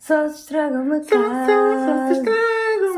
Só se estraga uma Só casa. se estraga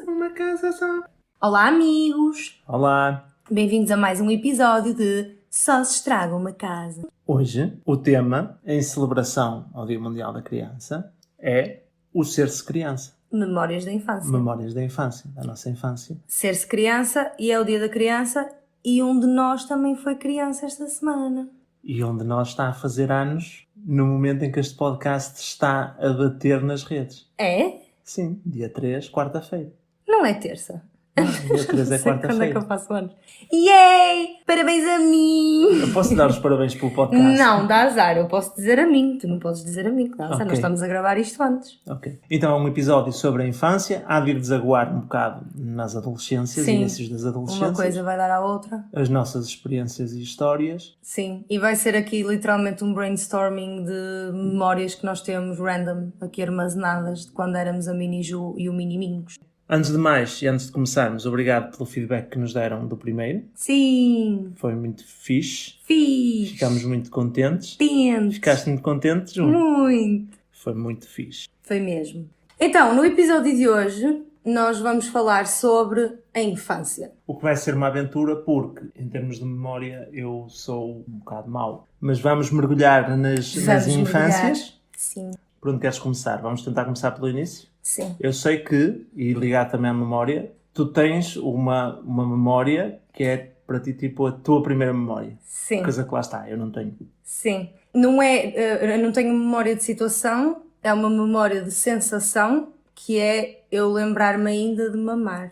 uma casa só. Olá, amigos! Olá! Bem-vindos a mais um episódio de Só se estraga uma casa. Hoje, o tema, em celebração ao Dia Mundial da Criança, é o ser-se criança. Memórias da infância. Memórias da infância, da nossa infância. Ser-se criança e é o dia da criança e um de nós também foi criança esta semana. E onde nós está a fazer anos no momento em que este podcast está a bater nas redes. É? Sim, dia 3, quarta-feira. Não é terça. Não, dia 3 é Não sei quando é que quarta-feira. eu faço anos. Yay! Parabéns a mim! Eu posso dar os parabéns pelo podcast? Não, dá azar. Eu posso dizer a mim. Tu não podes dizer a mim. Dá azar. Ok. Nós estamos a gravar isto antes. Ok. Então é um episódio sobre a infância. Há de ir desaguar um bocado nas adolescências, Sim. inícios das adolescências. Uma coisa vai dar à outra. As nossas experiências e histórias. Sim, e vai ser aqui literalmente um brainstorming de memórias que nós temos random, aqui armazenadas de quando éramos a Mini Ju e o Mini Mingos. Antes de mais e antes de começarmos, obrigado pelo feedback que nos deram do primeiro. Sim! Foi muito fixe. Fiz! Ficámos muito contentes. Tentes! Ficaste muito contente, Ju? Muito! Foi muito fixe. Foi mesmo. Então, no episódio de hoje, nós vamos falar sobre a infância. O que vai ser uma aventura porque, em termos de memória, eu sou um bocado mau. Mas vamos mergulhar nas Vamos infâncias. mergulhar. Sim, Por onde queres começar? Vamos tentar começar pelo início? sim. Eu sei que, e ligar também à memória, tu tens uma memória que é para ti tipo a tua primeira memória. Sim. Coisa que lá está, eu não tenho. Sim. Não é, eu não tenho memória de situação, é uma memória de sensação, que é eu lembrar-me ainda de mamar.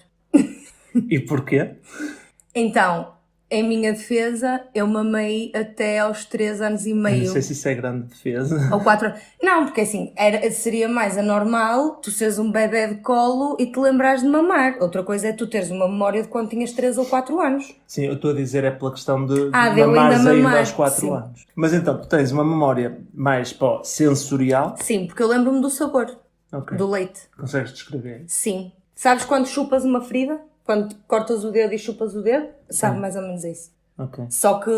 E porquê? Então, em minha defesa, eu mamei até aos 3 anos e Eu meio. não sei se isso é grande defesa. Ou 4 anos. Não, porque assim, seria mais anormal tu seres um bebé de colo e te lembrares de mamar. Outra coisa é tu teres uma memória de quando tinhas 3 ou 4 anos. Sim, eu estou a dizer é pela questão de De eu mamares ainda mamar. aos 4 Sim. anos. Mas então, tu tens uma memória mais sensorial. Sim, porque eu lembro-me do sabor Ok. do leite. Consegues descrever? Sim. Sabes quando chupas uma ferida? Quando cortas o dedo e chupas o dedo? Sabe mais ou menos isso. Ok. Só que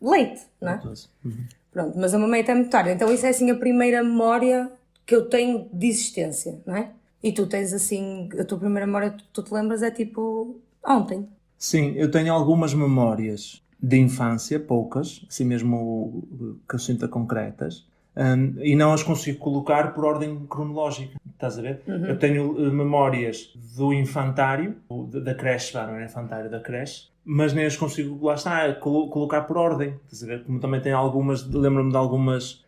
leite, não é? Uhum. Pronto, mas a mamãe até muito tarde. Então isso é assim a primeira memória que eu tenho de existência, não é? E tu tens assim, a tua primeira memória que tu te lembras é tipo ontem. Sim, eu tenho algumas memórias de infância, poucas, assim mesmo que eu sinta concretas, e não as consigo colocar por ordem cronológica, estás a ver? Eu tenho memórias do infantário, da creche, não é infantário, da creche, mas nem as consigo, lá está, colocar por ordem, estás a ver? Como também tenho algumas, lembro-me de algumas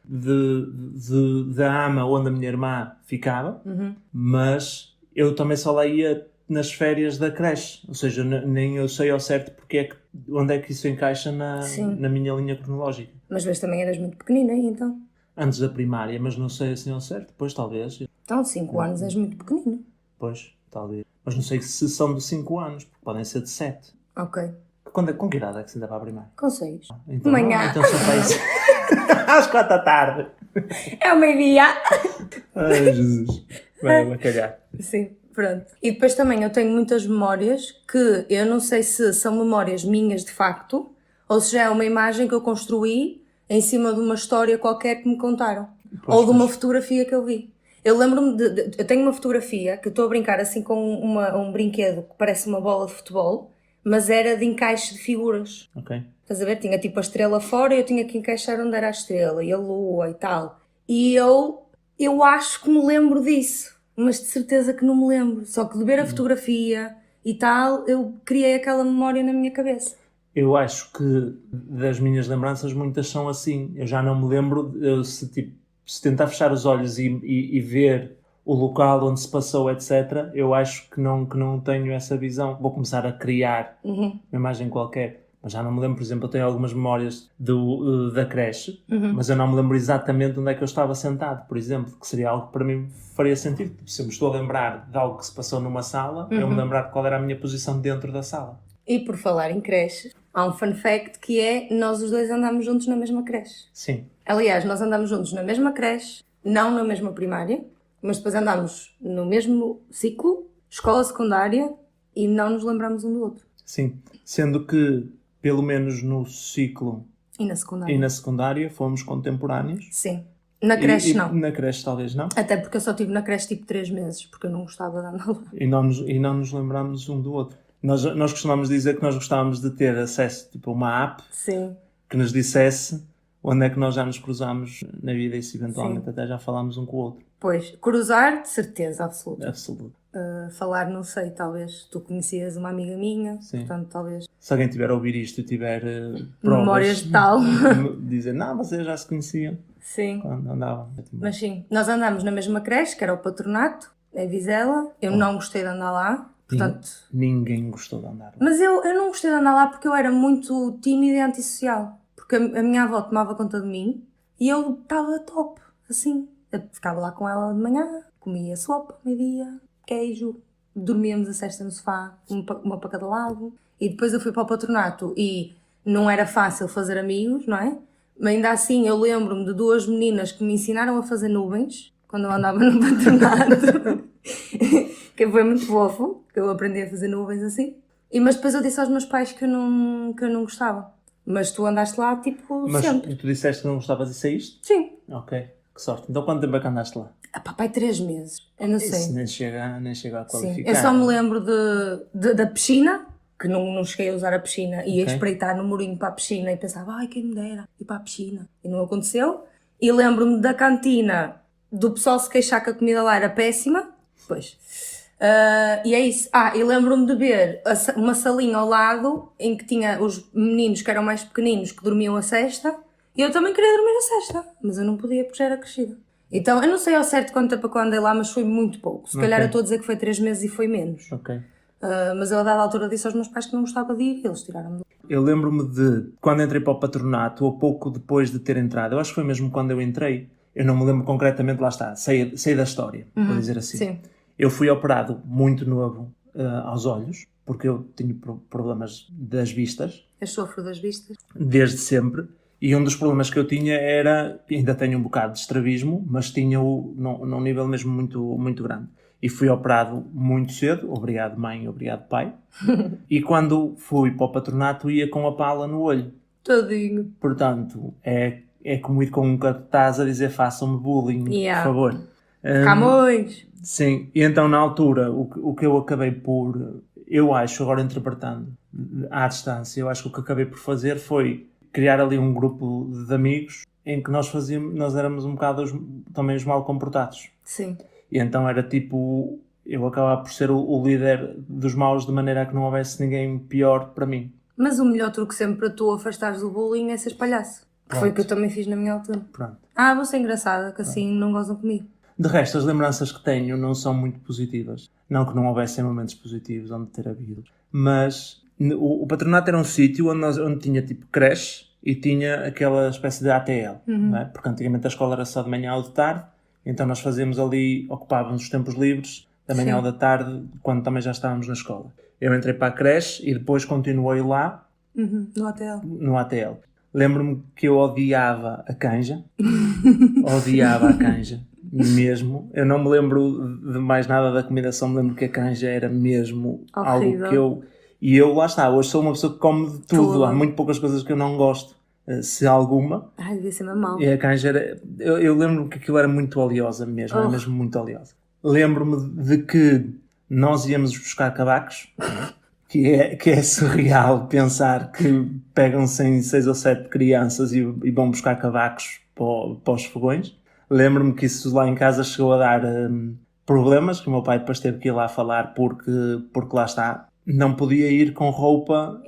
da ama onde a minha irmã ficava, mas eu também só lá ia nas férias da creche, ou seja, nem eu sei ao certo onde é que isso encaixa na minha linha cronológica. Mas também eras muito pequenina aí então. Antes da primária, mas não sei assim ao certo, depois talvez, Então 5 anos és muito pequenino. depois talvez, mas não sei se são de 5 anos, porque podem ser de 7. Ok. Com que idade é que se ainda para a primária? Com 6. Então, Manhã. Então só faz às 4 da tarde. É o meio-dia. Ai, Jesus. Vai calhar. Sim, pronto. E depois também eu tenho muitas memórias que eu não sei se são memórias minhas de facto ou se já é uma imagem que eu construí em cima de uma história qualquer que me contaram. Ou de uma fotografia que eu vi. Eu lembro-me eu tenho uma fotografia que eu estou a brincar assim com um brinquedo que parece uma bola de futebol, mas era de encaixe de figuras. Ok. Estás a ver? Tinha tipo a estrela fora e eu tinha que encaixar onde era a estrela e a lua e tal. E eu acho que me lembro disso, mas de certeza que não me lembro. Só que de ver a fotografia e tal, eu criei aquela memória na minha cabeça. Eu acho que das minhas lembranças muitas são assim. Eu já não me lembro, se tentar fechar os olhos e ver o local onde se passou, etc., eu acho que não tenho essa visão. Vou começar a criar uma imagem qualquer. Mas já não me lembro, por exemplo, eu tenho algumas memórias da creche, mas eu não me lembro exatamente onde é que eu estava sentado, por exemplo, que seria algo que para mim faria sentido. Se eu me estou a lembrar de algo que se passou numa sala, eu me lembrar de qual era a minha posição dentro da sala. E por falar em creche, há um fun fact que é nós os dois andamos juntos na mesma creche. Sim. Aliás, nós andamos juntos na mesma creche, não na mesma primária, mas depois andamos no mesmo ciclo, escola secundária, e não nos lembramos um do outro. Sim. Sendo que, pelo menos no ciclo E na secundária? e na secundária, fomos contemporâneos. Sim. Na creche não. Na creche talvez não. Até porque eu só estive na creche tipo 3 meses, porque eu não gostava de andar lá. E não nos lembramos um do outro. Nós costumamos dizer que nós gostávamos de ter acesso tipo, a uma app Sim. que nos dissesse onde é que nós já nos cruzamos na vida e se eventualmente Sim. até já falámos um com o outro. Pois, cruzar, de certeza absoluta. Absoluto. Falar, não sei, talvez tu conhecias uma amiga minha, Sim. portanto talvez... Se alguém tiver a ouvir isto e tiver provas, Memórias de tal. dizer, não, vocês já se conheciam Sim. quando andavam. Mas sim, nós andámos na mesma creche, que era o Patronato, em Vizela. Eu não gostei de andar lá, portanto... Ninguém gostou de andar lá. Mas eu não gostei de andar lá porque eu era muito tímida e antissocial. Porque a minha avó tomava conta de mim e eu estava top, assim. Eu ficava lá com ela de manhã, comia sopa, meio-dia, queijo, dormíamos a sesta no sofá, uma para cada lado. E depois eu fui para o Patronato e não era fácil fazer amigos, não é? Mas ainda assim eu lembro-me de 2 meninas que me ensinaram a fazer nuvens quando eu andava no Patronato. Que foi muito fofo, que eu aprendi a fazer nuvens assim. Mas depois eu disse aos meus pais que eu não gostava. Mas tu andaste lá, tipo, Mas sempre. tu disseste que não gostavas e saíste? Sim. Ok, que sorte. Então quanto tempo é que andaste lá? Papai, 3 meses. Eu não sei. Isso nem chega a qualificar. Sim. Eu só me lembro da piscina, que não cheguei a usar a piscina. Ia espreitar no murinho para a piscina e pensava, ai, quem me dera ir para a piscina. E não aconteceu. E lembro-me da cantina, do pessoal se queixar que a comida lá era péssima. Pois. E é isso. E lembro-me de ver uma salinha ao lado em que tinha os meninos que eram mais pequeninos que dormiam a sesta e eu também queria dormir a sesta, mas eu não podia porque já era crescida. Então eu não sei ao certo quanto tempo é que eu andei lá, mas foi muito pouco. Se calhar eu estou a dizer que foi 3 meses e foi menos. Ok. Mas eu a dada altura disse aos meus pais que não gostava de ir e eles tiraram-me. Eu lembro-me de quando entrei para o Patronato, ou pouco depois de ter entrado, eu acho que foi mesmo quando eu entrei, eu não me lembro concretamente, lá está, sei da história, vou dizer assim. Sim. Eu fui operado muito novo aos olhos, porque eu tinha problemas das vistas. Eu sofro das vistas. Desde sempre. E um dos problemas que eu tinha era, ainda tenho um bocado de estrabismo, mas tinha-o num nível mesmo muito, muito grande. E fui operado muito cedo, obrigado mãe, obrigado pai. E quando fui para o Patronato ia com a pala no olho. Tadinho. Portanto, é como ir com um cartaz a dizer façam-me bullying, por favor. Camões. Sim, e então na altura o que eu acabei por, eu acho, agora interpretando à distância, eu acho que o que acabei por fazer foi criar ali um grupo de amigos em que nós éramos um bocado também os mal comportados. Sim. E então era tipo, eu acabava por ser o líder dos maus de maneira a que não houvesse ninguém pior para mim. Mas o melhor truque sempre para tu afastares do bullying é ser palhaço. Que foi o que eu também fiz na minha altura. Pronto. Vou ser engraçada, que assim não gozam comigo. De resto, as lembranças que tenho não são muito positivas. Não que não houvessem momentos positivos onde ter havido. Mas o Patronato era um sítio onde tinha tipo creche e tinha aquela espécie de ATL. Não é? Porque antigamente a escola era só de manhã ou de tarde. Então nós fazíamos ali, ocupávamos os tempos livres da manhã ou da tarde, quando também já estávamos na escola. Eu entrei para a creche e depois continuei lá. No ATL. Lembro-me que eu odiava a canja. Odiava a canja. Mesmo. Eu não me lembro de mais nada da comida, só me lembro que a canja era mesmo horrível. Algo que eu... E eu, lá está, hoje sou uma pessoa que come de tudo. Há muito poucas coisas que eu não gosto, se alguma. Devia ser mal. E a canja era... Eu lembro-me que aquilo era muito oleosa mesmo, era mesmo muito oleosa. Lembro-me de que nós íamos buscar cavacos, que é surreal pensar que pegam-se em 6 ou 7 crianças e vão buscar cavacos para os fogões. Lembro-me que isso lá em casa chegou a dar problemas, que o meu pai depois teve que ir lá falar porque lá está, não podia ir com roupa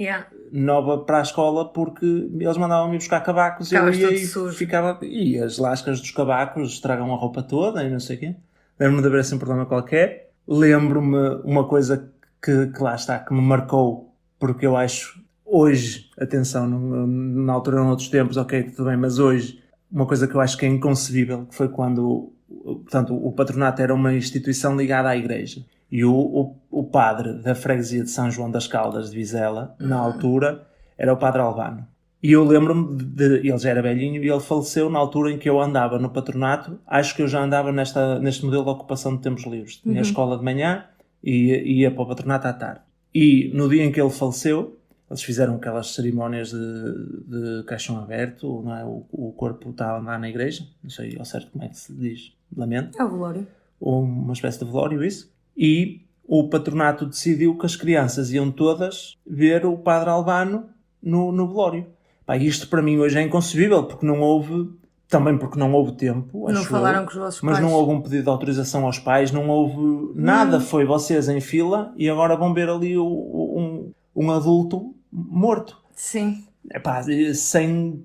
nova para a escola porque eles mandavam-me buscar cavacos e eu ia e ficava... E as lascas dos cavacos estragam a roupa toda e não sei o quê. Lembro-me de haver assim um problema qualquer. Lembro-me uma coisa que lá está, que me marcou, porque eu acho, hoje, atenção, na altura eram outros tempos, ok, tudo bem, mas hoje, uma coisa que eu acho que é inconcebível, que foi quando, portanto, o Patronato era uma instituição ligada à igreja, e o padre da freguesia de São João das Caldas de Vizela, na altura, era o padre Albano. E eu lembro-me ele já era velhinho e ele faleceu na altura em que eu andava no Patronato. Acho que eu já andava neste modelo de ocupação de tempos livres. Tinha a escola de manhã e ia para o Patronato à tarde. E no dia em que ele faleceu, Eles fizeram aquelas cerimónias de caixão aberto, não é? O corpo está a andar na igreja, não sei ao certo como é que se diz, lamento. É o velório. Ou uma espécie de velório, isso. E o patronato decidiu que as crianças iam todas ver o Padre Albano no velório. Pá, isto para mim hoje é inconcebível, porque não houve... Também porque não houve tempo, Não falaram com os vossos mas pais. não houve um pedido de autorização aos pais, não houve nada. Foi vocês em fila e agora vão ver ali um adulto morto. Sim. Epá, sem...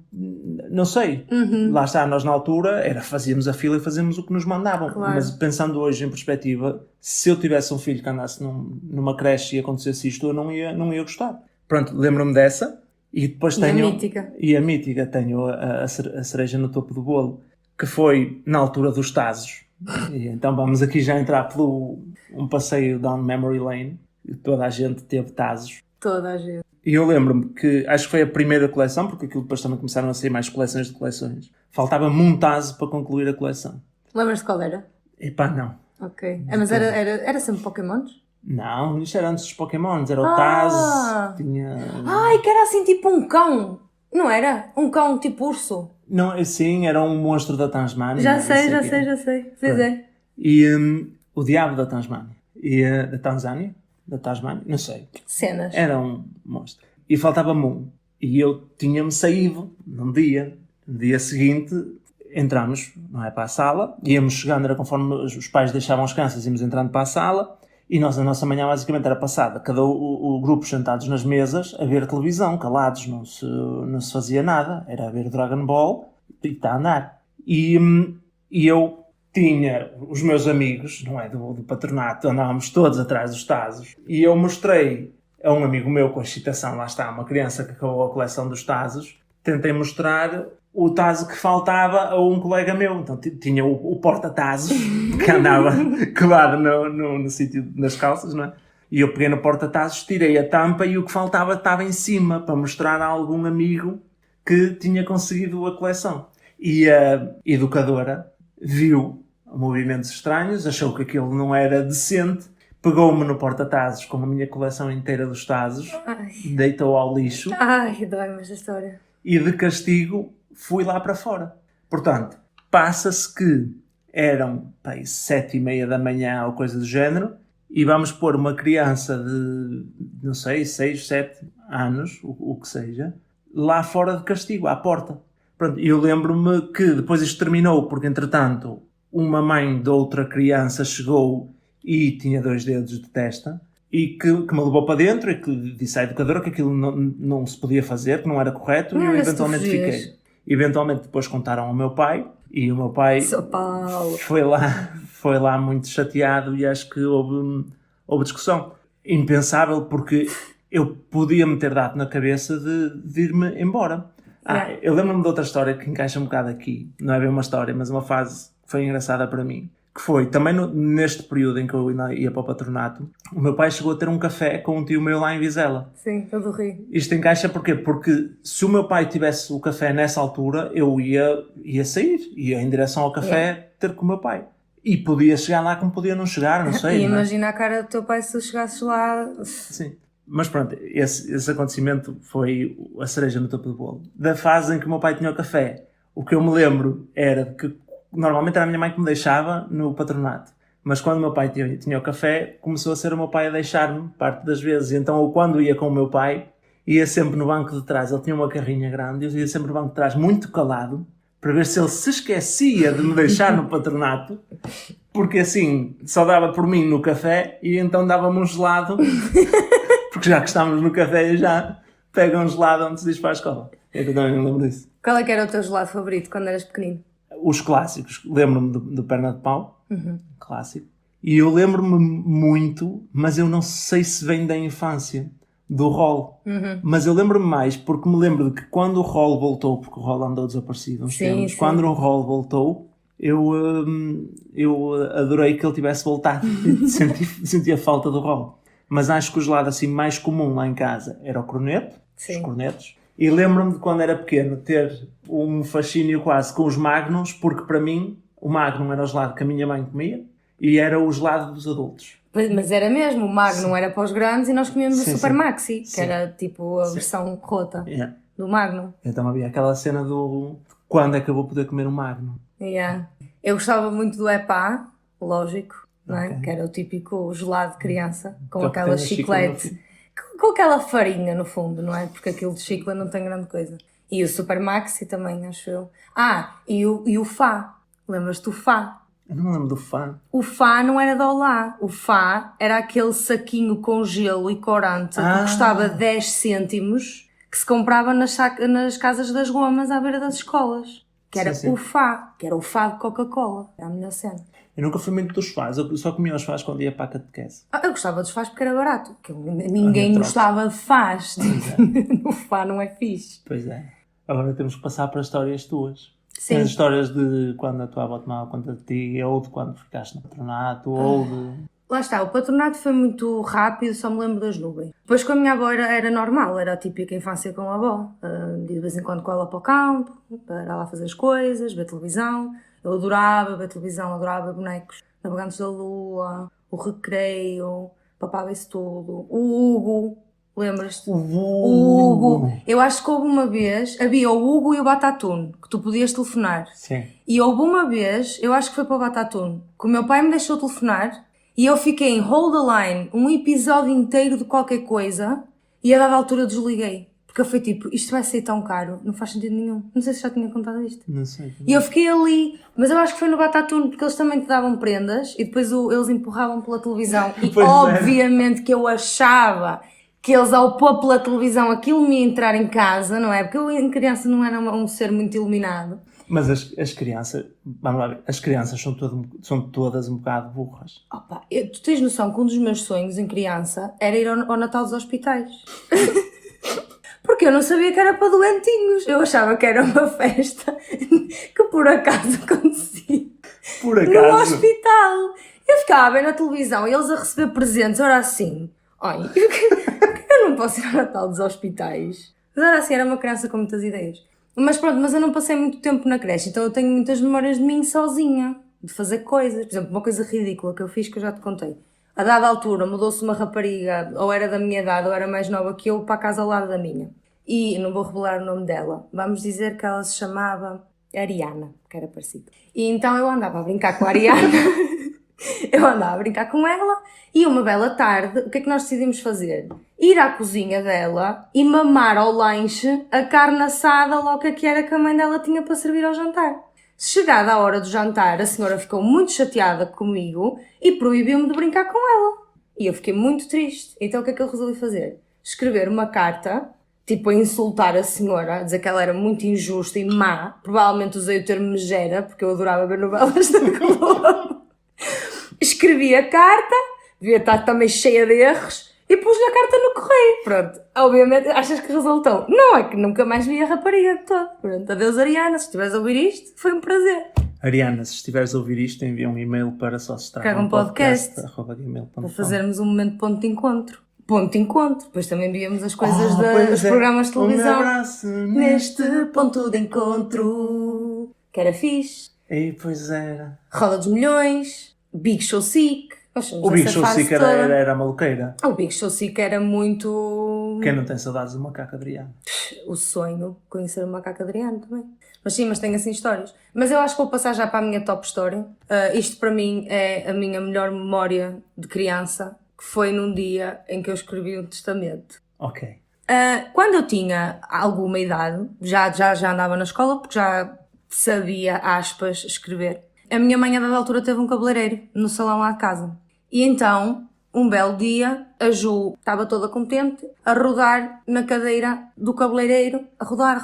Não sei. Lá está, nós na altura fazíamos a fila e fazíamos o que nos mandavam. Claro. Mas pensando hoje em perspectiva, se eu tivesse um filho que andasse numa creche e acontecesse isto, eu não ia gostar. Pronto, lembro-me dessa. E depois tenho... E a mítica. Tenho a cereja no topo do bolo, que foi na altura dos Tazos. E então vamos aqui já entrar pelo um passeio down memory lane. Toda a gente teve Tazos. Toda a gente. E eu lembro-me que, acho que foi a primeira coleção, porque aquilo depois também começaram a sair mais coleções de coleções. Faltava-me um Tazo para concluir a coleção. Lembras-te qual era? Epá, não. Ok. Mas era sempre Pokémons? Não, isto era antes dos Pokémons, era o Taz, tinha... Ai, que era assim tipo um cão, não era? Um cão tipo urso. Não, sim, era um monstro da Tasmânia. Já sei. Pois é. E o diabo da Tasmânia. E da Tanzânia? Da Tasmânia? Não sei. Cenas. Era um monstro. E faltava-me um. E eu tinha-me saído no dia seguinte... Entramos, não é, para a sala, íamos chegando, era conforme os pais deixavam as crianças, íamos entrando para a sala e nós, a nossa manhã basicamente era passada, cada o grupo sentados nas mesas a ver televisão, calados, não se fazia nada, era a ver Dragon Ball e está a andar. E eu tinha os meus amigos, não é, do patronato, andávamos todos atrás dos Tazos e eu mostrei a um amigo meu com a excitação, lá está, uma criança que acabou a coleção dos Tazos, tentei mostrar o tazo que faltava a um colega meu. Então tinha o porta-tazos que andava colado no sítio das calças, não é? E eu peguei no porta-tazos, tirei a tampa e o que faltava estava em cima para mostrar a algum amigo que tinha conseguido a coleção. E a educadora viu movimentos estranhos, achou que aquilo não era decente, pegou-me no porta-tazos com a minha coleção inteira dos tazos, deitou ao lixo. Ai, dói-me esta história. E de castigo fui lá para fora. Portanto, passa-se que eram 7:30 da manhã ou coisa do género e vamos pôr uma criança de, não sei, 6, 7 anos, o que seja, lá fora de castigo, à porta. Pronto, eu lembro-me que depois isto terminou porque, entretanto, uma mãe de outra criança chegou e tinha 2 dedos de testa e que me levou para dentro e que disse à educadora que aquilo não se podia fazer, que não era correto, e eu eventualmente fiquei. Eventualmente depois contaram ao meu pai e o meu pai foi lá muito chateado e acho que houve discussão. Impensável, porque eu podia-me ter dado na cabeça de ir-me embora. Eu lembro-me de outra história que encaixa um bocado aqui. Não é bem uma história, mas uma fase que foi engraçada para mim. Que foi, também neste período em que eu ainda ia para o patronato, o meu pai chegou a ter um café com um tio meu lá em Vizela. Sim, eu ri. Isto encaixa porquê? Porque se o meu pai tivesse o café nessa altura, eu ia sair, ia em direção ao café ter com o meu pai. E podia chegar lá como podia não chegar, não sei. E imagina a cara do teu pai se chegasses lá... Sim. Mas pronto, esse acontecimento foi a cereja no topo do bolo. Da fase em que o meu pai tinha o café, o que eu me lembro era que normalmente era a minha mãe que me deixava no patronato. Mas quando o meu pai tinha o café, começou a ser o meu pai a deixar-me parte das vezes. E então, quando ia com o meu pai, ia sempre no banco de trás. Ele tinha uma carrinha grande, eu ia sempre no banco de trás, muito calado, para ver se ele se esquecia de me deixar no patronato, porque assim, só dava por mim no café e então dava-me um gelado, porque já que estávamos no café, já pega um gelado antes de ir para a escola. Eu também me lembro disso. Qual é que era o teu gelado favorito quando eras pequenino? Os clássicos. Lembro-me do perna de pau, clássico. E eu lembro-me muito, mas eu não sei se vem da infância, do Roll. Mas eu lembro-me mais porque me lembro de que quando o Roll voltou, porque o Roll andou desaparecido uns tempos, quando o Roll voltou, eu adorei que ele tivesse voltado. Senti a falta do Roll. Mas acho que o gelado assim mais comum lá em casa era o corneto, os cornetos. E lembro-me de quando era pequeno ter um fascínio quase com os Magnums, porque para mim o Magnum era o gelado que a minha mãe comia e era o gelado dos adultos. Mas era mesmo, o Magnum era para os grandes e nós comíamos Sim, o Super sim. Maxi, que Sim. era tipo a versão rota Yeah. do Magnum. Então havia aquela cena do quando é que eu vou poder comer um Magnum? Yeah. Eu gostava muito do Epá, lógico, não é? Ok. Que era o típico gelado de criança, com Que é o que aquela tem a xícara no chiclete, fim. com aquela farinha no fundo, não é? Porque aquilo de chiclete não tem grande coisa. E o Super Maxi também, acho eu. E o Fá. Lembras-te do Fá? Eu não me lembro do fã. O Fá não era de Olá. O Fá era aquele saquinho com gelo e corante que custava 10 cêntimos que se comprava nas casas das gomas à beira das escolas. Que era Sim. o Fá. Que era o Fá de Coca-Cola. Era a melhor cena. Eu nunca fui muito dos fãs, eu só comia os fãs quando ia para a catequese. Eu gostava dos Fás porque era barato. Que ninguém Olha, gostava de Fás. O Fá não é fixe. Pois é. Agora temos que passar para histórias tuas. Sim. As histórias de quando a tua avó tomava conta de ti, ou de quando ficaste no patronato, ou de... Lá está, o patronato foi muito rápido, só me lembro das nuvens. Depois com a minha avó era normal, era a típica infância com a avó. De vez em quando com ela para o campo, para lá fazer as coisas, ver televisão. Eu adorava ver televisão, adorava bonecos. Navegantes da Lua, o Recreio, papava isso tudo. O Hugo, lembras-te? O Hugo. Eu acho que houve uma vez, havia o Hugo e o Batatune, que tu podias telefonar. Sim. E houve uma vez, eu acho que foi para o Batatune, que o meu pai me deixou telefonar e eu fiquei em hold the line um episódio inteiro de qualquer coisa e a dada altura eu desliguei. Porque eu fui tipo, isto vai ser tão caro, não faz sentido nenhum. Não sei se já tinha contado isto. Não sei. E eu fiquei ali, mas eu acho que foi no Batatune, porque eles também te davam prendas e depois eles empurravam pela televisão. E Pois é. obviamente que eu achava que eles ao pôr pela televisão aquilo me ia entrar em casa, não é? Porque eu em criança não era um ser muito iluminado. Mas as crianças, vamos lá ver, as crianças são todas um bocado burras. Opa, tu tens noção que um dos meus sonhos em criança era ir ao Natal dos hospitais. Porque eu não sabia que era para doentinhos. Eu achava que era uma festa que por acaso acontecia Por no acaso. hospital. Eu ficava bem na televisão e eles a receber presentes. Era assim, olha, eu não posso ir ao Natal dos hospitais. Mas era assim, era uma criança com muitas ideias. Mas pronto, mas eu não passei muito tempo na creche, então eu tenho muitas memórias de mim sozinha, de fazer coisas. Por exemplo, uma coisa ridícula que eu fiz que eu já te contei. A dada altura mudou-se uma rapariga, ou era da minha idade, ou era mais nova que eu, para a casa ao lado da minha. E não vou revelar o nome dela. Vamos dizer que ela se chamava Ariana, que era parecido. E então eu andava a brincar com a Ariana. Eu andava a brincar com ela e uma bela tarde, o que é que nós decidimos fazer? Ir à cozinha dela e mamar ao lanche a carne assada louca que era que a mãe dela tinha para servir ao jantar. Chegada a hora do jantar, a senhora ficou muito chateada comigo e proibiu-me de brincar com ela. E eu fiquei muito triste. Então o que é que eu resolvi fazer? Escrever uma carta, tipo a insultar a senhora, a dizer que ela era muito injusta e má. Provavelmente usei o termo megera, porque eu adorava ver novelas da Globo. Escrevi a carta, devia estar também cheia de erros, e pus-lhe a carta no correio. Pronto, obviamente, achas que resultou? Não, é que nunca mais vi a rapariga de todo. Pronto, adeus Ariana, se estiveres a ouvir isto, foi um prazer. Ariana, se estiveres a ouvir isto, envia um e-mail para só se Caga um podcast. @gmail.com. Para fazermos um momento de ponto de encontro. Ponto de encontro. Depois também víamos as coisas pois dos é. programas de televisão. Um abraço Neste ponto de encontro. Que era fixe. E pois era. Roda dos Milhões. Big Show Sick. O Big Show Sick era maluqueira. O Big Show Sick era muito... Quem não tem saudades do macaco Adriano? O sonho, conhecer o macaco Adriano também. Mas sim, mas tenho assim histórias. Mas eu acho que vou passar já para a minha top story. Isto para mim é a minha melhor memória de criança, que foi num dia em que eu escrevi um testamento. Ok. Quando eu tinha alguma idade, já andava na escola, porque já sabia, aspas, escrever. A minha mãe, a dada altura, teve um cabeleireiro no salão lá de casa. E então, um belo dia, a Ju estava toda contente a rodar na cadeira do cabeleireiro, a rodar,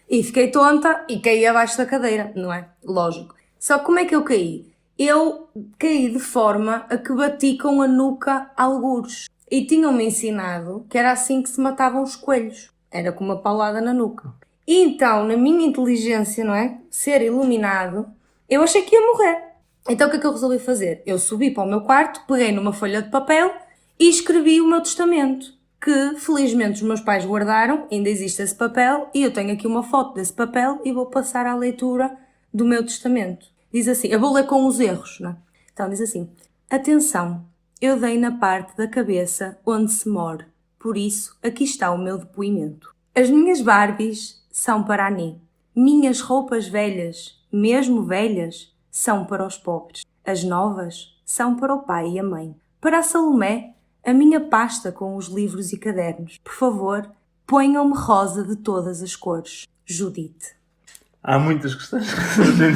e fiquei tonta e caí abaixo da cadeira, não é? Lógico. Só que como é que eu caí? Eu caí de forma a que bati com a nuca algures. E tinham-me ensinado que era assim que se matavam os coelhos. Era com uma paulada na nuca. E então, na minha inteligência, não é? Ser iluminado, eu achei que ia morrer. Então o que é que eu resolvi fazer? Eu subi para o meu quarto, peguei numa folha de papel e escrevi o meu testamento, que felizmente os meus pais guardaram, ainda existe esse papel, e eu tenho aqui uma foto desse papel e vou passar à leitura do meu testamento. Diz assim, eu vou ler com os erros, não é? Então diz assim, Atenção, eu dei na parte da cabeça onde se mora, por isso aqui está o meu depoimento. As minhas Barbies são para a Nê. Minhas roupas velhas, mesmo velhas, são para os pobres. As novas são para o pai e a mãe. Para a Salomé, a minha pasta com os livros e cadernos. Por favor, ponham-me rosa de todas as cores. Judite. Há muitas questões que surgem,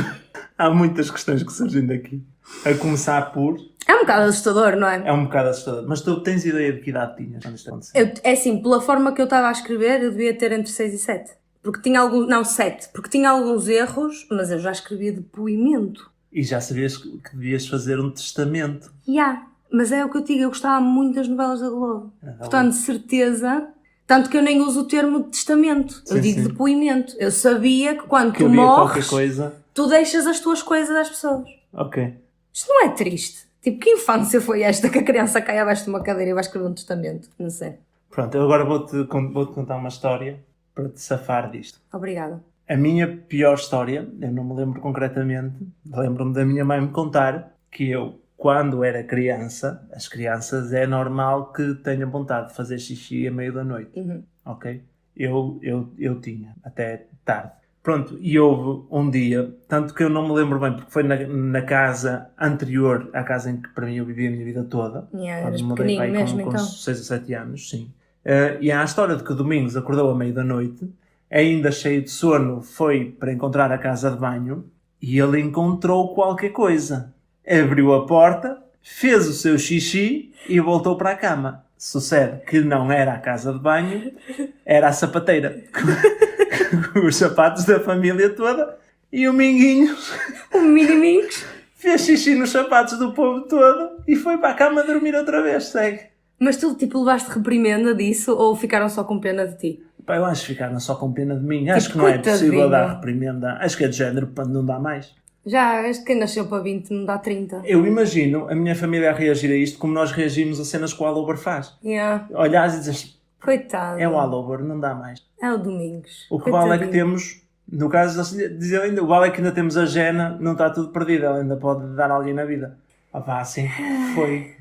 há muitas questões que surgem daqui. A começar por... É um bocado assustador, não é? É um bocado assustador. Mas tu tens ideia de que idade tinhas quando isto aconteceu? É assim, pela forma que eu estava a escrever, eu devia ter entre 6 e 7. Porque tinha alguns... Não, 7. Porque tinha alguns erros, mas eu já escrevia depoimento. E já sabias que devias fazer um testamento. Mas é o que eu digo, eu gostava muito das novelas da Globo. Portanto, de certeza... Tanto que eu nem uso o termo testamento. Eu digo depoimento. Eu sabia que quando tu morres, tu deixas as tuas coisas às pessoas. Ok. Isto não é triste. Tipo, que infância foi esta que a criança cai abaixo de uma cadeira e vai escrever um testamento? Não sei. Pronto, eu agora vou-te contar uma história para te safar disto. Obrigada. A minha pior história, eu não me lembro concretamente, lembro-me da minha mãe me contar que eu, quando era criança, as crianças é normal que tenham vontade de fazer xixi a meio da noite. Ok? Eu tinha, até tarde. Pronto, e houve um dia, tanto que eu não me lembro bem, porque foi na casa anterior à casa em que para mim eu vivia a minha vida toda. Eras pequenino mesmo, com então. 6 ou 7 anos, sim. E há a história de que Domingos acordou à meia da noite, ainda cheio de sono, foi para encontrar a casa de banho e ele encontrou qualquer coisa. Abriu a porta, fez o seu xixi e voltou para a cama. Sucede que não era a casa de banho, era a sapateira. Com os sapatos da família toda e o Minguinhos, o Miniminhos, fez xixi nos sapatos do povo todo e foi para a cama dormir outra vez, segue. Mas tu, tipo, levaste reprimenda disso ou ficaram só com pena de ti? Pá, eu acho que ficaram só com pena de mim. Acho que não é possível dar reprimenda. Acho que é de género para não dar mais. Já, este quem nasceu para 20 não dá 30. Eu imagino a minha família a reagir a isto como nós reagimos a cenas que o Allover faz. Olhas e dizes... Coitado. É o Allover, não dá mais. É o Domingos. O que vale é que temos... No caso, dizer ainda, o vale é que ainda temos a Jena, não está tudo perdido, ela ainda pode dar alguém na vida. Assim, foi.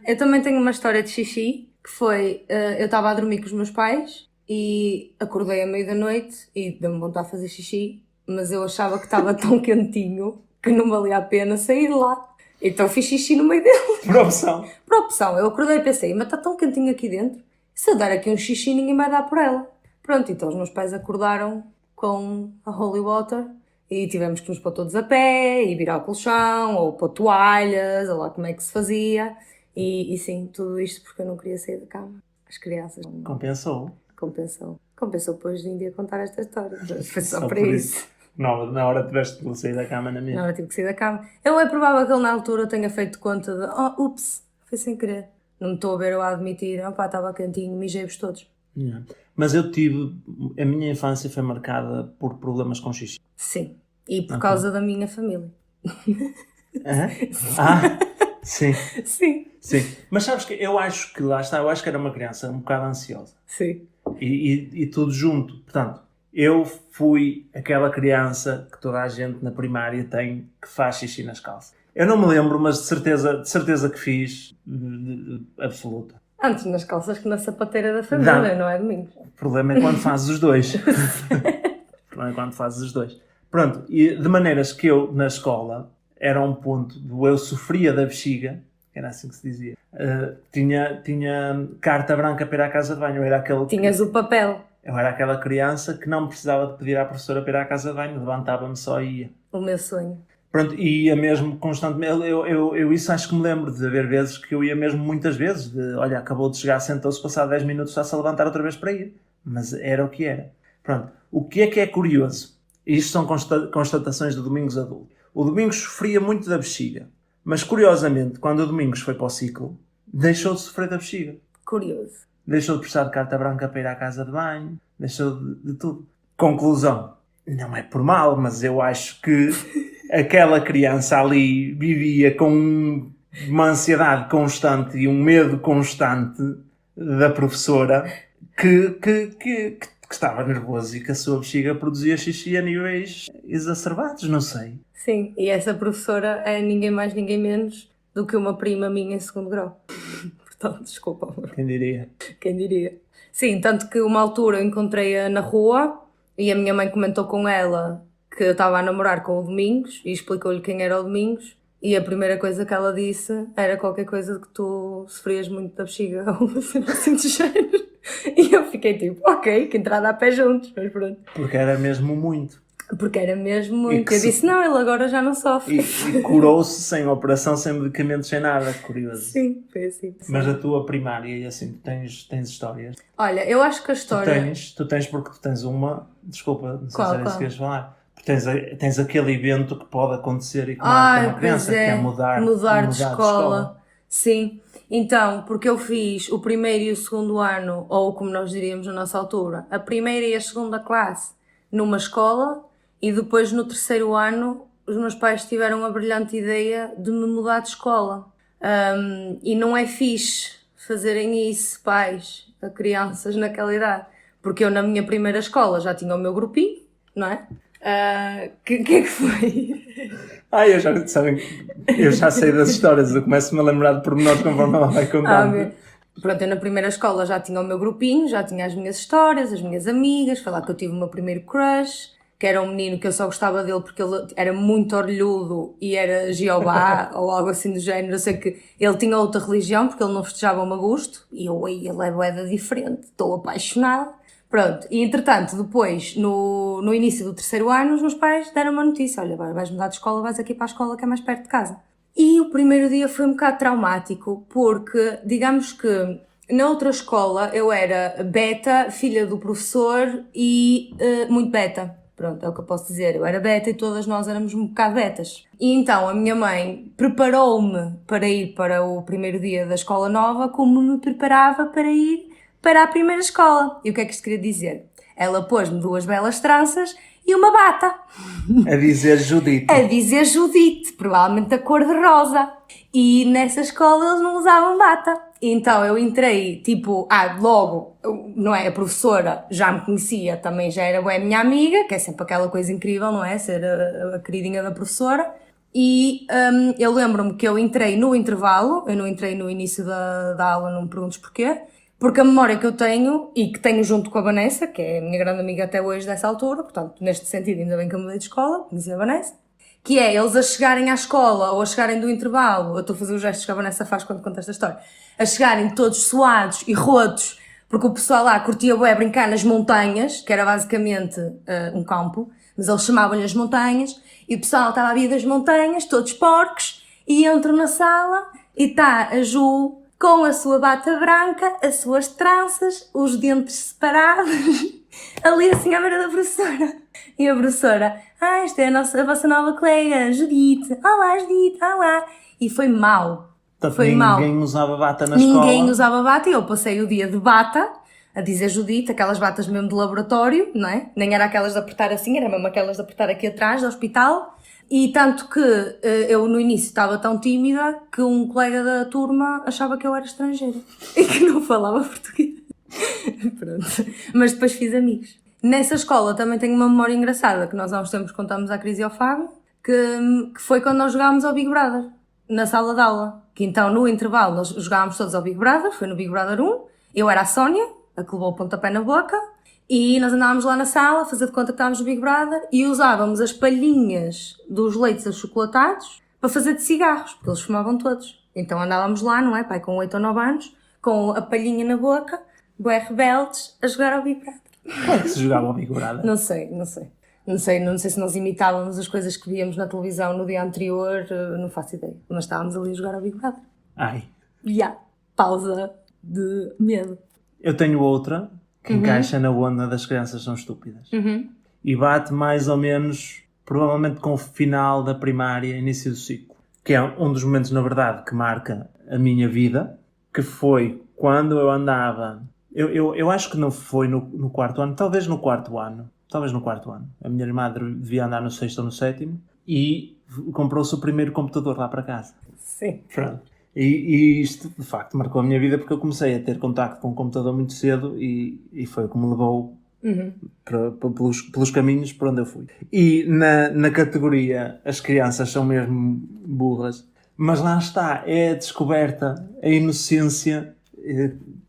Eu também tenho uma história de xixi, que foi, eu estava a dormir com os meus pais e acordei à meia da noite e deu-me vontade de fazer xixi, mas eu achava que estava tão quentinho que não valia a pena sair lá. Então fiz xixi no meio dele. Por opção. Por opção. Eu acordei e pensei, mas está tão quentinho aqui dentro, se eu dar aqui um xixi ninguém vai dar por ela. Pronto, então os meus pais acordaram com a Holy Water e tivemos que nos pôr todos a pé e virar o colchão ou pôr toalhas, ou lá como é que se fazia. E sim, tudo isto porque eu não queria sair da cama. As crianças. Compensou. Compensou depois de um dia contar esta história. Foi só para isso. Não, na hora tiveste que sair da cama na mesma. Na hora tive que sair da cama. É provável que ele na altura tenha feito conta de ups, foi sem querer. Não me estou a ver eu a admitir, estava quentinho, mijei-vos todos. Mas eu a minha infância foi marcada por problemas com xixi. Sim, e por causa da minha família. Sim. Sim. Mas sabes que eu acho que lá está, eu acho que era uma criança um bocado ansiosa. Sim. E tudo junto. Portanto, eu fui aquela criança que toda a gente na primária tem que faz xixi nas calças. Eu não me lembro, mas de certeza que fiz, absoluta. Antes nas calças que na sapateira da família, não é domingo? O problema é quando fazes os dois. Pronto, e de maneiras que eu, na escola, era um ponto do eu sofria da bexiga, era assim que se dizia, tinha carta branca para ir à casa de banho. Tinhas o papel. Eu era aquela criança que não precisava de pedir à professora para ir à casa de banho, levantava-me só e ia. O meu sonho. Pronto, e ia mesmo constantemente, eu isso acho que me lembro de haver vezes que eu ia mesmo muitas vezes, olha, acabou de chegar, sentou-se, passado 10 minutos está-se a levantar outra vez para ir. Mas era o que era. Pronto, o que é curioso? Isto são constatações do Domingos adulto. O Domingos sofria muito da bexiga, mas curiosamente, quando o Domingos foi para o ciclo, deixou de sofrer da bexiga. Curioso. Deixou de precisar de carta branca para ir à casa de banho, deixou de tudo. Conclusão, não é por mal, mas eu acho que aquela criança ali vivia com uma ansiedade constante e um medo constante da professora que estava nervoso e que a sua bexiga produzia xixi a níveis exacerbados, não sei. Sim, e essa professora é ninguém mais, ninguém menos do que uma prima minha em segundo grau. Portanto, desculpa. Quem diria? Quem diria? Sim, tanto que uma altura eu encontrei-a na rua e a minha mãe comentou com ela que eu estava a namorar com o Domingos e explicou-lhe quem era o Domingos e a primeira coisa que ela disse era qualquer coisa de que tu sofrias muito da bexiga ou assim de género. E eu fiquei tipo, ok, que entrada a pé juntos, mas pronto. Porque era mesmo muito. Porque era mesmo muito. Eu disse, não, ele agora já não sofre. E curou-se sem operação, sem medicamentos, sem nada, curioso. Sim, foi assim. Mas a tua primária, e assim, tu tens histórias? Olha, eu acho que a história... Tu tens porque tu tens uma... Desculpa, não sei Qual, se era isso que queres falar. Porque tens aquele evento que pode acontecer e que marca uma criança, que é mudar de escola. Sim. Então, porque eu fiz o primeiro e o segundo ano, ou como nós diríamos na nossa altura, a primeira e a segunda classe numa escola e depois no terceiro ano os meus pais tiveram a brilhante ideia de me mudar de escola. E não é fixe fazerem isso, pais, a crianças naquela idade. Porque eu na minha primeira escola já tinha o meu grupinho, não é? Que é que foi? Eu já sei das histórias, eu começo-me a lembrar de pormenores conforme ela vai contando. Pronto, eu na primeira escola já tinha o meu grupinho, já tinha as minhas histórias, as minhas amigas, foi lá que eu tive o meu primeiro crush, que era um menino que eu só gostava dele porque ele era muito orelhudo e era Jeová ou algo assim do género. Eu sei que ele tinha outra religião porque ele não festejava o Magusto e eu, ele é bué diferente, estou apaixonada. Pronto, e entretanto, depois, no início do terceiro ano, os meus pais deram uma notícia, olha, vais mudar de escola, vais aqui para a escola que é mais perto de casa. E o primeiro dia foi um bocado traumático, porque, digamos que, na outra escola eu era beta, filha do professor e muito beta. Pronto, é o que eu posso dizer, eu era beta e todas nós éramos um bocado betas. E então a minha mãe preparou-me para ir para o primeiro dia da escola nova, como me preparava para ir para a primeira escola. E o que é que isto queria dizer? Ela pôs-me 2 belas tranças e uma bata. A dizer Judite. A dizer Judite, provavelmente a cor de rosa. E nessa escola eles não usavam bata. Então eu entrei, tipo, logo, não é? A professora já me conhecia, também já era bem minha amiga, que é sempre aquela coisa incrível, não é? Ser a queridinha da professora. E eu lembro-me que eu entrei no intervalo, eu não entrei no início da aula, não me perguntes porquê. Porque a memória que eu tenho, e que tenho junto com a Vanessa, que é a minha grande amiga até hoje dessa altura, portanto, neste sentido, ainda bem que eu mudei de escola, conheci a Vanessa, que é eles a chegarem à escola ou a chegarem do intervalo, eu estou a fazer os gestos que a Vanessa faz quando conta esta história, a chegarem todos suados e rotos, porque o pessoal lá curtia bué brincar nas montanhas, que era basicamente um campo, mas eles chamavam-lhe as montanhas, e o pessoal estava a vir das montanhas, todos porcos, e entro na sala e está a Ju com a sua bata branca, as suas tranças, os dentes separados, ali assim à beira da professora. E a professora, esta é a vossa nova colega, Judite. Olá, Judite, olá. E foi mau. Ninguém usava bata na escola. Ninguém usava bata e eu passei o dia de bata, a dizer Judite, aquelas batas mesmo de laboratório, não é? Nem era aquelas de apertar assim, era mesmo aquelas de apertar aqui atrás, do hospital. E tanto que eu no início estava tão tímida que um colega da turma achava que eu era estrangeira e que não falava português. Pronto. Mas depois fiz amigos. Nessa escola também tenho uma memória engraçada que nós há uns tempos contamos à Cris e ao Fábio, que foi quando nós jogámos ao Big Brother, na sala de aula. Que então no intervalo nós jogávamos todos ao Big Brother, foi no Big Brother 1, eu era a Sónia, a que levou o pontapé na boca, e nós andávamos lá na sala a fazer de conta que estávamos no Big Brother e usávamos as palhinhas dos leites achocolatados para fazer de cigarros, porque eles fumavam todos. Então andávamos lá, não é, pai, com 8 ou 9 anos, com a palhinha na boca, bué rebeldes, a jogar ao Big Brother. Como é que se jogava ao Big Brother? Não sei se nós imitávamos as coisas que víamos na televisão no dia anterior, não faço ideia. Mas estávamos ali a jogar ao Big Brother. Ai. Pausa de medo. Eu tenho outra que encaixa na onda das crianças são estúpidas. E bate mais ou menos, provavelmente com o final da primária, início do ciclo. Que é um dos momentos, na verdade, que marca a minha vida, que foi quando eu andava... Eu acho que não foi no quarto ano, talvez no quarto ano. A minha irmã devia andar no 6º ou no 7º e comprou-se o primeiro computador lá para casa. Sim. Pronto. E isto, de facto, marcou a minha vida porque eu comecei a ter contacto com o computador muito cedo e foi o que me levou pelos caminhos por onde eu fui. E na categoria as crianças são mesmo burras, Mas lá está, é a descoberta, a inocência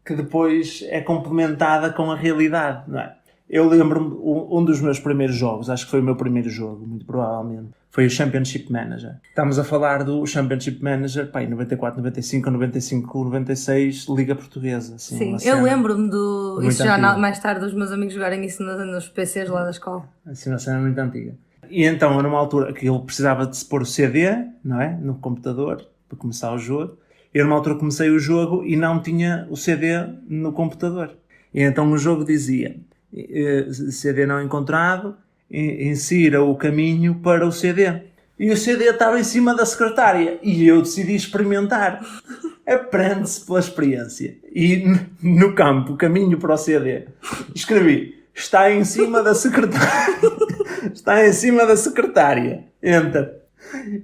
que depois é complementada com a realidade, não é? Eu lembro-me, um dos meus primeiros jogos, acho que foi o meu primeiro jogo, muito provavelmente, foi o Championship Manager. Estamos a falar do Championship Manager, pá, em 94, 95, 95, 96, Liga Portuguesa. Assim, Sim, uma eu cena lembro-me do. muito Isso já antiga. mais tarde, os meus amigos jogarem isso nos PCs lá da escola. Assim, uma cena muito antiga. E então, eu numa altura que ele precisava de se pôr o CD, não é? No computador, para começar o jogo. Eu numa altura comecei o jogo e não tinha o CD no computador. E então o jogo dizia, CD não encontrado, insira o caminho para o CD. E o CD estava em cima da secretária. E eu decidi experimentar. Aprende-se pela experiência. E no campo, o caminho para o CD, escrevi, está em cima da secretária. Está em cima da secretária. Enter.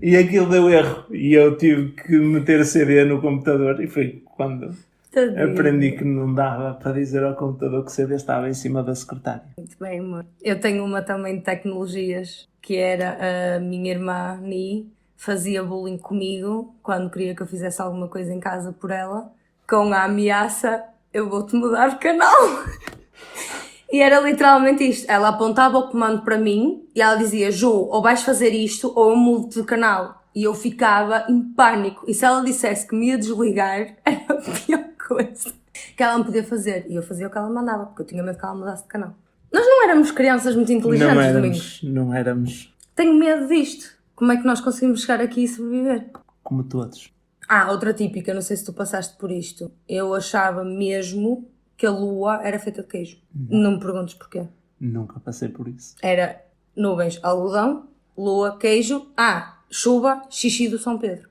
E aquilo deu erro. E eu tive que meter o CD no computador. E foi quando aprendi que não dava para dizer ao computador que o CD estava em cima da secretária. Muito bem, amor. Eu tenho uma também de tecnologias, que era a minha irmã Ni, fazia bullying comigo quando queria que eu fizesse alguma coisa em casa por ela, com a ameaça, eu vou-te mudar de canal. E era literalmente isto. Ela apontava o comando para mim e ela dizia, Ju, ou vais fazer isto ou eu mudo de canal. E eu ficava em pânico. E se ela dissesse que me ia desligar, era a pior coisa que ela me podia fazer. E eu fazia o que ela mandava, porque eu tinha medo que ela mudasse de canal. Nós não éramos crianças muito inteligentes, Domingos. Não éramos Tenho medo disto. Como é que nós conseguimos chegar aqui e sobreviver? como todos. Outra típica, não sei se tu passaste por isto. Eu achava mesmo que a lua era feita de queijo. Não me perguntes porquê. Nunca passei por isso. Era nuvens, algodão, lua, queijo, chuva, xixi do São Pedro.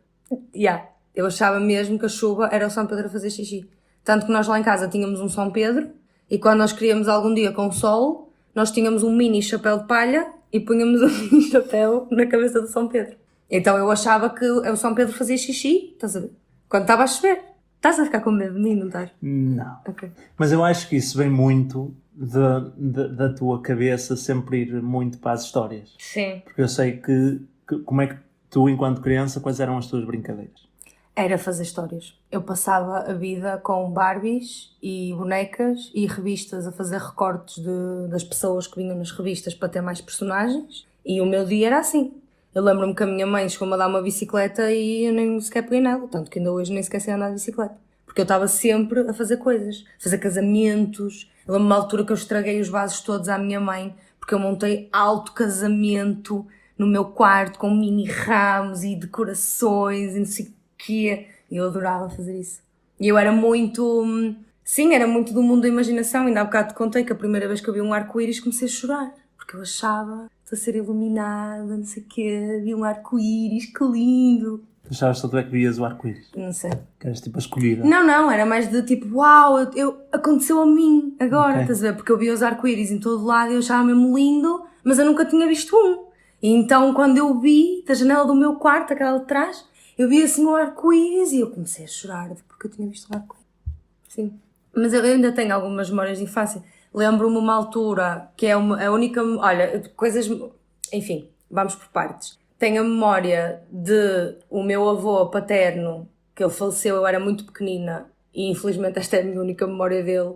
Eu achava mesmo que a chuva era o São Pedro a fazer xixi. Tanto que nós lá em casa tínhamos um São Pedro e quando nós queríamos algum dia com sol, nós tínhamos um mini chapéu de palha e punhamos um mini chapéu na cabeça do São Pedro. Então eu achava que o São Pedro fazia xixi, estás a ver? Quando estava a chover. Estás a ficar com medo de mim, não estás? Não. Ok. Mas eu acho que isso vem muito da tua cabeça sempre ir muito para as histórias. Sim. Porque eu sei que como é que tu, enquanto criança, quais eram as tuas brincadeiras? Era fazer histórias. Eu passava a vida com Barbies e bonecas e revistas a fazer recortes das pessoas que vinham nas revistas para ter mais personagens. E o meu dia era assim. Eu lembro-me que a minha mãe chegou-me a dar uma bicicleta e eu nem sequer peguei nela. Tanto que ainda hoje nem sequer sei andar de bicicleta. Porque eu estava sempre a fazer coisas. Fazer casamentos. Eu lembro-me uma altura que eu estraguei os vasos todos à minha mãe. Porque eu montei alto casamento no meu quarto com mini ramos e decorações e não sei o quê. Eu adorava fazer isso. E eu era muito... Sim, era muito do mundo da imaginação. Ainda há bocado te contei que a primeira vez que eu vi um arco-íris comecei a chorar. Porque eu achava... a ser iluminada, não sei o quê, vi um arco-íris, que lindo. Achavas só tu é que vias o arco-íris? Não sei. Que eras tipo a escolhida? Não, era mais de tipo, uau, aconteceu a mim agora, Ok. estás a ver? Porque eu via os arco-íris em todo lado e eu achava mesmo lindo, mas eu nunca tinha visto um. E então quando eu vi, da janela do meu quarto, aquela de trás, eu vi assim o arco-íris e eu comecei a chorar porque eu tinha visto um arco-íris. Sim. Mas eu ainda tenho algumas memórias de infância. Lembro-me uma altura que é a única... Olha, coisas... Enfim, vamos por partes. Tenho a memória de o meu avô paterno, que ele faleceu, eu era muito pequenina, e infelizmente esta é a minha única memória dele.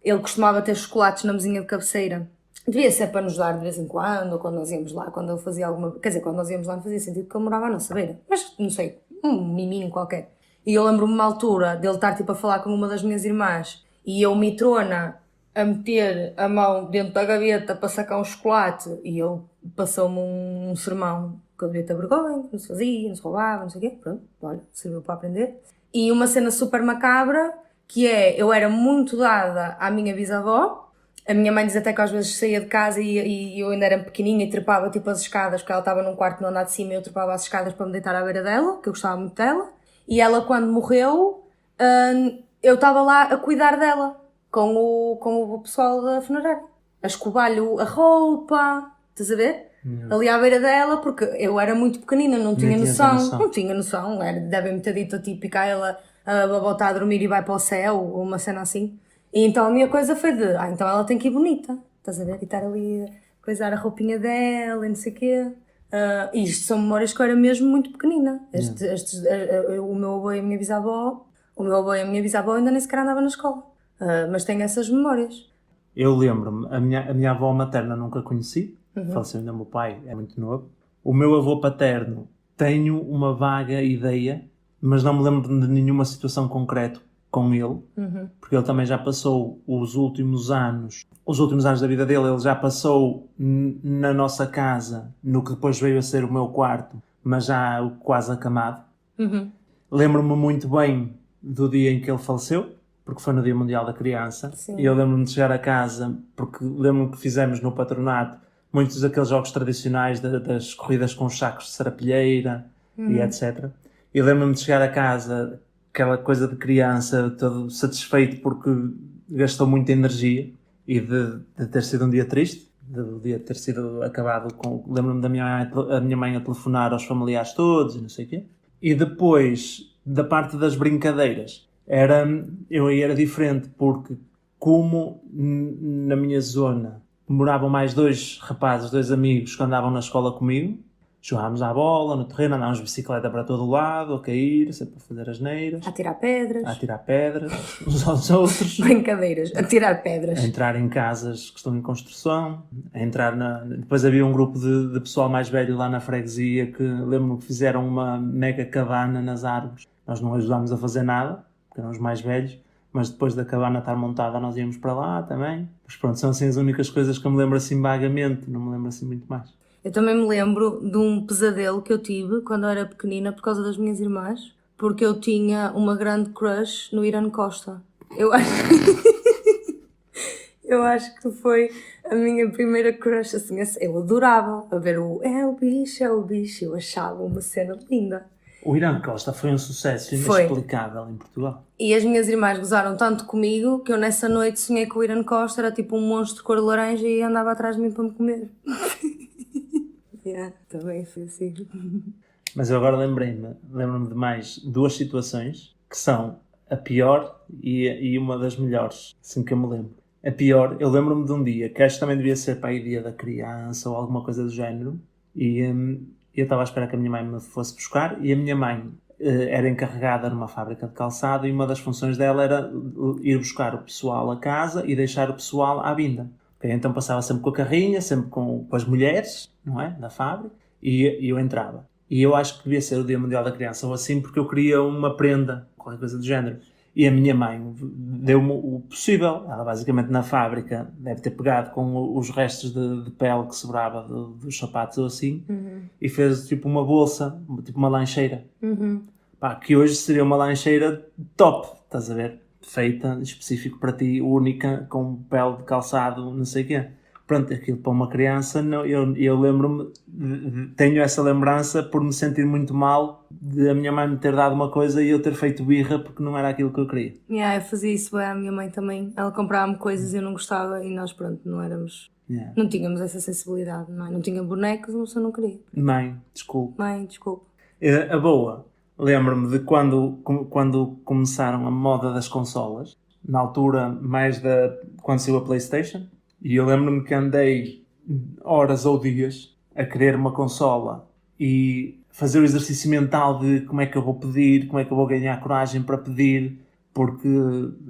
Ele costumava ter chocolates na mesinha de cabeceira. Devia ser para nos dar de vez em quando, ou quando nós íamos lá, quando ele fazia alguma... Quer dizer, quando nós íamos lá não fazia sentido, porque ele morava à nossa beira. Mas, não sei, um miminho qualquer. E eu lembro-me uma altura dele estar tipo a falar com uma das minhas irmãs e eu, mitrona, a meter a mão dentro da gaveta para sacar um chocolate e ele passou-me um sermão que eu devia ter vergonha, não se fazia, não se roubava, não sei o quê. Pronto, olha, serviu para aprender. E uma cena super macabra que é, eu era muito dada à minha bisavó. A minha mãe diz até que às vezes saía de casa e eu ainda era pequenininha e trepava tipo as escadas, porque ela estava num quarto no andar de cima e eu trepava as escadas para me deitar à beira dela, que eu gostava muito dela. E ela, quando morreu, eu estava lá a cuidar dela, com o pessoal da funerária. A escovar-lhe a roupa, estás a ver? Ali à beira dela, porque eu era muito pequenina, não tinha noção. Não tinha noção, devem-me ter dito a típica, ela voltar a dormir e vai para o céu, ou uma cena assim. E então a minha coisa foi de, então ela tem que ir bonita, estás a ver? E estar ali a coisar a roupinha dela e não sei o quê. Isto são memórias que eu era mesmo muito pequenina. O meu avô e a minha bisavó, ainda nem sequer andava na escola. Mas tenho essas memórias. Eu lembro-me, a minha avó materna nunca conheci, faleceu ainda o meu pai, é muito novo. O meu avô paterno, tenho uma vaga ideia, mas não me lembro de nenhuma situação concreta com ele, porque ele também já passou os últimos anos da vida dele, ele já passou na nossa casa, no que depois veio a ser o meu quarto, mas já quase acamado. Lembro-me muito bem do dia em que ele faleceu, porque foi no Dia Mundial da Criança. Sim. E eu lembro-me de chegar a casa, porque lembro-me que fizemos no patronato muitos daqueles jogos tradicionais das corridas com os sacos de sarapilheira e etc. E lembro-me de chegar a casa, aquela coisa de criança, todo satisfeito porque gastou muita energia e de ter sido um dia triste, de dia ter sido acabado com... Lembro-me da minha mãe a telefonar aos familiares todos e não sei o quê. E depois, da parte das brincadeiras, era diferente, porque como na minha zona moravam mais 2 rapazes, 2 amigos que andavam na escola comigo, jogávamos à bola, no terreno, andávamos de bicicleta para todo o lado, a cair, sempre a fazer asneiras. A tirar pedras. Uns aos outros. Brincadeiras, a tirar pedras. A entrar em casas que estão em construção, a entrar Depois havia um grupo de pessoal mais velho lá na freguesia que lembro-me que fizeram uma mega cabana nas árvores. Nós não ajudámos a fazer nada, porque éramos mais velhos, mas depois da cabana estar montada nós íamos para lá também. Mas pronto, são assim as únicas coisas que eu me lembro assim vagamente, não me lembro assim muito mais. Eu também me lembro de um pesadelo que eu tive quando eu era pequenina por causa das minhas irmãs, porque eu tinha uma grande crush no Irã Costa. Eu acho que foi a minha primeira crush, assim, eu adorava a ver é o bicho, eu achava uma cena linda. O Irã Costa foi um sucesso inexplicável em Portugal. E as minhas irmãs gozaram tanto comigo que eu nessa noite sonhei que o Irã Costa era tipo um monstro de cor de laranja e andava atrás de mim para me comer. Também foi assim. Mas eu agora lembro-me de mais 2 situações que são a pior e uma das melhores, assim que eu me lembro. A pior, eu lembro-me de um dia, que acho que também devia ser para aí dia da criança ou alguma coisa do género, e eu estava à espera que a minha mãe me fosse buscar, e a minha mãe era encarregada numa fábrica de calçado, e uma das funções dela era ir buscar o pessoal a casa e deixar o pessoal à vinda. Okay? Então passava sempre com a carrinha, sempre com as mulheres, não é? Da fábrica, e eu entrava. E eu acho que devia ser o Dia Mundial da Criança ou assim, porque eu queria uma prenda, qualquer coisa do género. E a minha mãe deu-me o possível. Ela basicamente na fábrica deve ter pegado com os restos de pele que sobrava dos sapatos ou assim, e fez tipo uma bolsa, tipo uma lancheira. Pá, que hoje seria uma lancheira top, estás a ver? Feita, específico para ti, única, com pele de calçado, não sei o quê. Pronto, aquilo para uma criança, não, eu lembro-me, tenho essa lembrança por me sentir muito mal de a minha mãe me ter dado uma coisa e eu ter feito birra porque não era aquilo que eu queria. Eu fazia isso bem à minha mãe também. Ela comprava-me coisas e eu não gostava e nós, pronto, não éramos... Não tínhamos essa sensibilidade, não é? Não tinha bonecos, mas eu não queria. Mãe, desculpe. A boa, lembro-me de quando começaram a moda das consolas, na altura mais quando saiu a PlayStation. E eu lembro-me que andei horas ou dias a querer uma consola e fazer o exercício mental de como é que eu vou pedir, como é que eu vou ganhar coragem para pedir, porque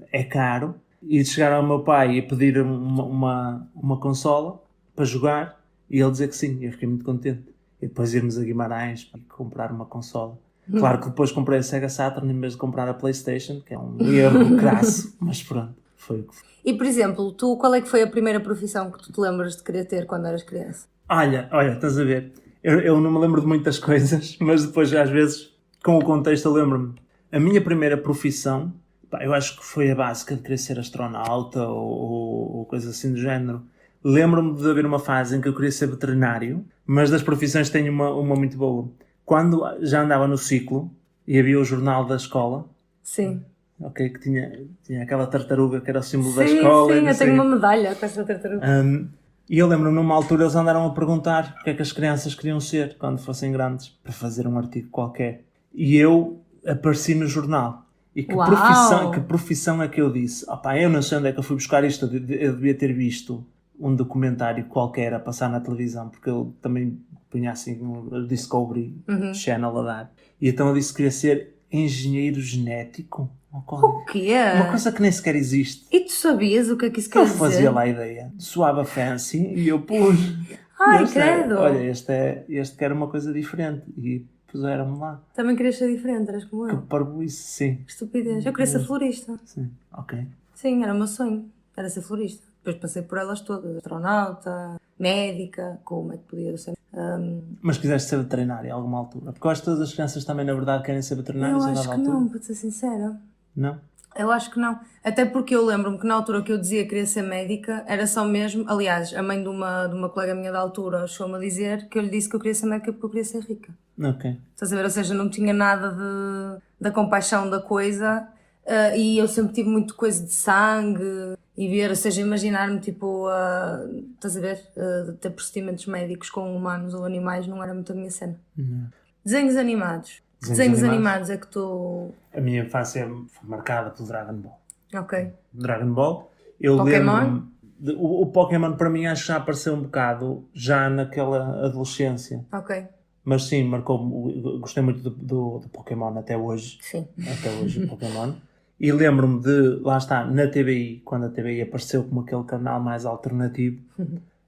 é caro. E de chegar ao meu pai e pedir uma consola para jogar e ele dizer que sim, eu fiquei muito contente. E depois irmos a Guimarães para comprar uma consola. Claro que depois comprei a Sega Saturn em vez de comprar a PlayStation, que é um erro crasso, mas pronto, foi o que foi. E, por exemplo, tu, qual é que foi a primeira profissão que tu te lembras de querer ter quando eras criança? Olha, estás a ver? Eu não me lembro de muitas coisas, mas depois, às vezes, com o contexto, eu lembro-me. A minha primeira profissão, eu acho que foi a básica de querer ser astronauta ou coisa assim do género. Lembro-me de haver uma fase em que eu queria ser veterinário, mas das profissões tenho uma muito boa. Quando já andava no ciclo e havia o jornal da escola... Sim. Ok, que tinha aquela tartaruga que era o símbolo da escola. Sim, eu tenho uma medalha com essa tartaruga. E eu lembro-me, numa altura, eles andaram a perguntar o que é que as crianças queriam ser quando fossem grandes, para fazer um artigo qualquer. E eu apareci no jornal. E que profissão é que eu disse? Eu não sei onde é que eu fui buscar isto, eu devia ter visto um documentário qualquer a passar na televisão, porque eu também punha assim um Discovery Channel a dar. E então eu disse que queria ser engenheiro genético. O quê? Uma coisa que nem sequer existe. E tu sabias o que é que isso quer Eu dizer? fazia lá a ideia. Soava fancy e eu pus. Ai, credo! Olha, este quer uma coisa diferente. E puseram-me lá. Também querias ser diferente, eras como Que eu. parvoíce, sim. Estupidez. Eu queria ser florista. Sim, ok. Sim, era o meu sonho. Era ser florista. Depois passei por elas todas. Astronauta, médica, como é que podia ser? Mas quiseste ser veterinária a alguma altura? Porque eu acho que todas as crianças também, na verdade, querem ser Eu veterinárias a acho dada que altura. não, para ser sincera. Não? Eu acho que não. Até porque eu lembro-me que na altura que eu dizia que queria ser médica, era só mesmo... Aliás, a mãe de uma colega minha da altura chegou-me a dizer que eu lhe disse que eu queria ser médica porque eu queria ser rica. Ok. Estás a ver? Ou seja, não tinha nada da compaixão da coisa e eu sempre tive muito coisa de sangue e ver, ou seja, imaginar-me tipo, estás a ver? Ter procedimentos médicos com humanos ou animais não era muito a minha cena. Não. Desenhos animados. Que desenhos animados é que tu... A minha infância foi marcada pelo Dragon Ball. Ok. Dragon Ball. Eu Pokémon? lembro-me... O Pokémon para mim acho que já apareceu um bocado já naquela adolescência. Ok. Mas sim, marcou-me. Gostei muito do Pokémon até hoje. Sim. Até hoje o Pokémon. E lembro-me de, lá está, na TVI, quando a TVI apareceu como aquele canal mais alternativo,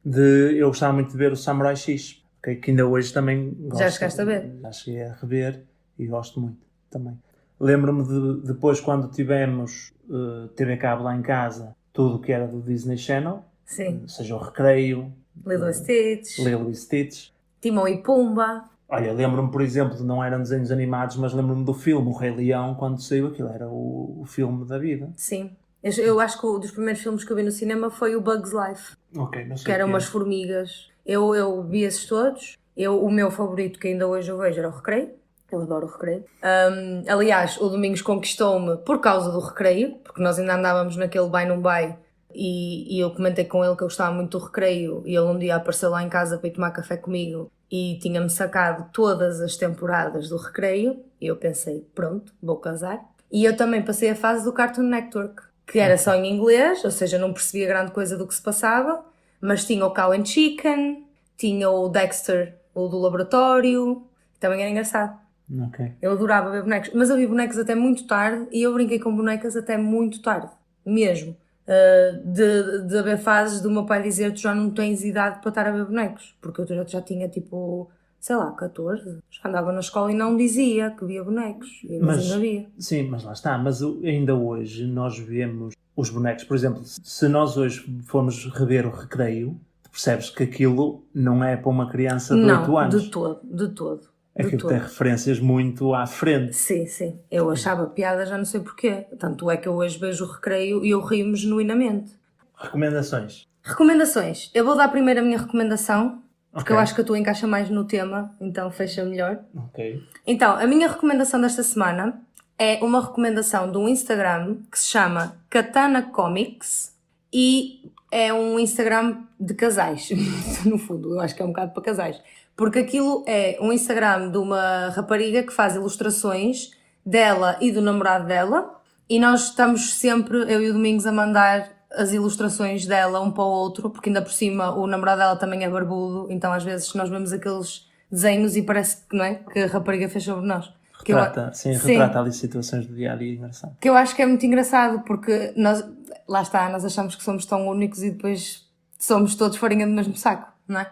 eu gostava muito de ver o Samurai X, okay? Que ainda hoje também gosto. Já chegaste a ver? Já cheguei a rever e gosto muito também. Lembro-me de depois, quando tivemos TV Cabo lá em casa, tudo que era do Disney Channel, Sim. seja o Recreio, Lilo e Stitch. Lilo e Stitch. Timão e Pumba. Olha, lembro-me, por exemplo, não eram desenhos animados, mas lembro-me do filme, O Rei Leão, quando saiu aquilo, era o filme da vida. Sim. Eu acho que um dos primeiros filmes que eu vi no cinema foi o Bugs Life. Ok, não sei Que eram umas formigas. Eu vi esses todos. O meu favorito, que ainda hoje eu vejo, era o Recreio. Eu adoro o Recreio. Aliás, o Domingos conquistou-me por causa do Recreio, porque nós ainda andávamos naquele Vai Não Vai e eu comentei com ele que eu gostava muito do Recreio e ele um dia apareceu lá em casa para ir tomar café comigo e tinha-me sacado todas as temporadas do Recreio e eu pensei, pronto, vou casar. E eu também passei a fase do Cartoon Network, que era só em inglês, ou seja, não percebia grande coisa do que se passava, mas tinha o Cow and Chicken, tinha o Dexter, o do laboratório, também era engraçado. Ok. Eu adorava ver bonecos, mas eu vi bonecos até muito tarde e eu brinquei com bonecas até muito tarde, mesmo. De haver fases do meu pai dizer tu já não tens idade para estar a ver bonecos, porque eu já tinha tipo, sei lá, 14, já andava na escola e não dizia que via bonecos, mas ainda via. Sim, mas lá está, mas ainda hoje nós vemos os bonecos, por exemplo, se nós hoje formos rever o Recreio, percebes que aquilo não é para uma criança de 8 anos. Não, de todo. Aquilo tem referências muito à frente. Sim, sim. Eu achava piada, já não sei porquê. Tanto é que eu hoje vejo o Recreio e eu rio-me genuinamente. Recomendações. Recomendações. Eu vou dar primeiro a minha recomendação, porque Ok. eu acho que a tua encaixa mais no tema, então fecha melhor. Ok. Então, a minha recomendação desta semana é uma recomendação de um Instagram que se chama Katana Comics e é um Instagram de casais, no fundo, eu acho que é um bocado para casais. Porque aquilo é um Instagram de uma rapariga que faz ilustrações dela e do namorado dela e nós estamos sempre, eu e o Domingos, a mandar as ilustrações dela um para o outro, porque ainda por cima o namorado dela também é barbudo, então às vezes nós vemos aqueles desenhos e parece que, não é, que a rapariga fez sobre nós. Retrata ali situações do dia a dia engraçado. Que eu acho que é muito engraçado porque nós, lá está, nós achamos que somos tão únicos e depois somos todos farinha do mesmo saco, não é?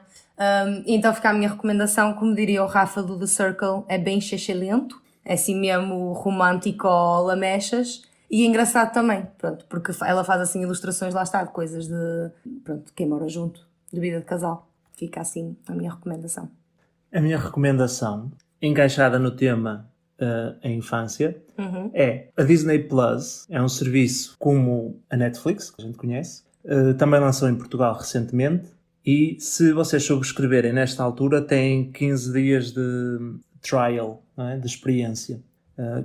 Então fica a minha recomendação, como diria o Rafa do The Circle, é bem lento, é assim mesmo romântico lamechas e engraçado também, pronto, porque ela faz assim ilustrações, lá está, de coisas de, pronto, quem mora junto, de vida de casal. Fica assim a minha recomendação. A minha recomendação, encaixada no tema a infância, é a Disney Plus. É um serviço como a Netflix, que a gente conhece, também lançou em Portugal recentemente. E se vocês subscreverem nesta altura, têm 15 dias de trial, não é? De experiência,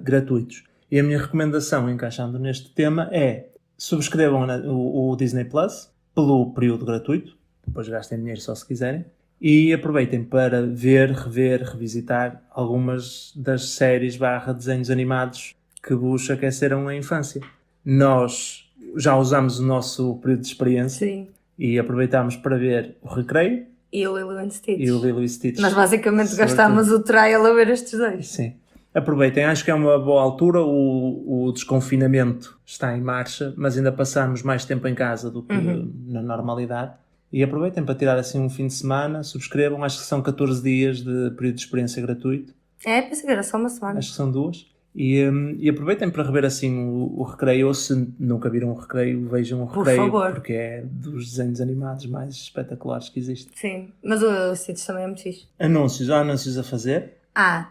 gratuitos. E a minha recomendação, encaixando neste tema, é subscrevam o Disney Plus pelo período gratuito, depois gastem dinheiro só se quiserem, e aproveitem para ver, rever, revisitar algumas das séries / desenhos animados que vos aqueceram a infância. Nós já usamos o nosso período de experiência. Sim. E aproveitámos para ver o Recreio E o Lilo and Stitch. e o Lilo e Stitch. Nós basicamente Sobretudo. gastámos o trial a ver estes dois. Sim. Aproveitem, acho que é uma boa altura. O desconfinamento está em marcha, mas ainda passamos mais tempo em casa do que na normalidade. E aproveitem para tirar assim um fim de semana, subscrevam, acho que são 14 dias de período de experiência gratuito. Pensei que era só uma semana. Acho que são 2. E aproveitem para rever assim o Recreio, ou se nunca viram o Recreio, vejam o Por Recreio, favor. porque é dos desenhos animados mais espetaculares que existem. Sim, mas o Stitch também é muito fixe. Há anúncios a fazer.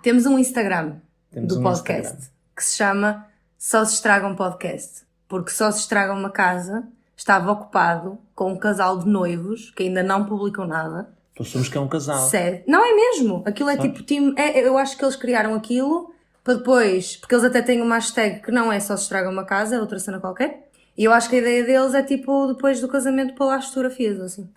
Temos um Instagram Temos do um podcast Instagram. que se chama Só se estraga um podcast. Porque Só se estraga uma casa estava ocupado com um casal de noivos que ainda não publicam nada. Tu assumes que é um casal. Sério. Não é mesmo. Aquilo é tipo time. Eu acho que eles criaram aquilo para depois. Porque eles até têm uma hashtag que não é Só se estraga uma casa, é outra cena qualquer. E eu acho que a ideia deles é tipo depois do casamento pôr lá as fotografias assim.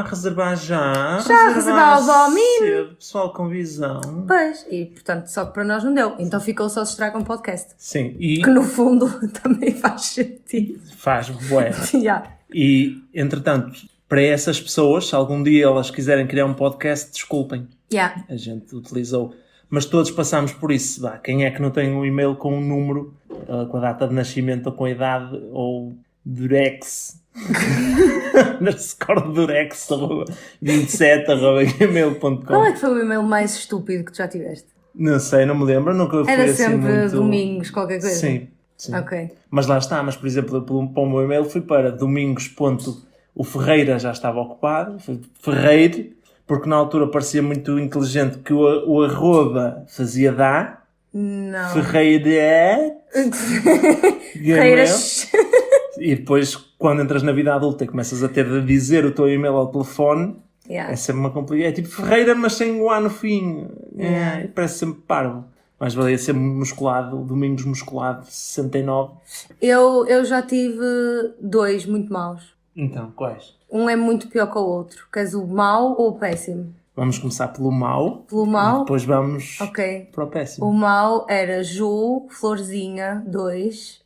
Reservar já. Reservar os homens. cedo, pessoal com visão. Pois. E portanto, só que para nós não deu. Então ficou Só se estraga um podcast. Sim, e Que no fundo também faz sentido. faz bué. Yeah. E, entretanto, para essas pessoas, se algum dia elas quiserem criar um podcast, desculpem. Yeah. A gente utilizou. Mas todos passamos por isso. Quem é que não tem um e-mail com um número, com a data de nascimento ou com a idade, ou Durex, underscore Durex, 27@gmail.com. Qual é que foi o e-mail mais estúpido que tu já tiveste? Não sei, não me lembro. Nunca fui Era assim sempre muito... domingos, qualquer coisa? Sim, sim. Ok. Mas lá está, mas por exemplo, para o meu e-mail fui para domingos. O Ferreira já estava ocupado, foi Ferreiro, porque na altura parecia muito inteligente que o arroba fazia dá. Não. Ferreira. Ferreiras. E depois, quando entras na vida adulta e começas a ter de dizer o teu e-mail ao telefone, Yeah. é sempre uma complicação. É tipo Ferreira, mas sem o A no fim. Parece sempre parvo. Mas valia ser musculado, Domingos musculado, 69. Eu já tive 2 muito maus. Então, quais? Um é muito pior que o outro. Queres o mau ou o péssimo? Vamos começar pelo mau. Pelo mau? E depois vamos Ok. para o péssimo. O mau era Ju Florzinha 2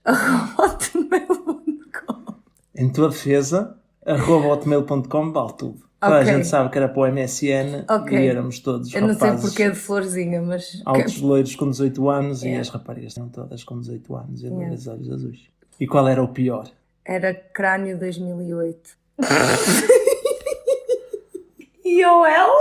@hotmail.com. Em tua defesa, @hotmail.com vale tudo. Toda a Ok. gente sabe que era para o MSN Ok. e éramos todos Eu não sei rapazes porquê de Florzinha, mas... altos loiros com 18 anos e Yeah. as raparigas estão todas com 18 anos e Yeah. loiras de olhos azuis. E qual era o pior? Era Crânio 2008. E OL?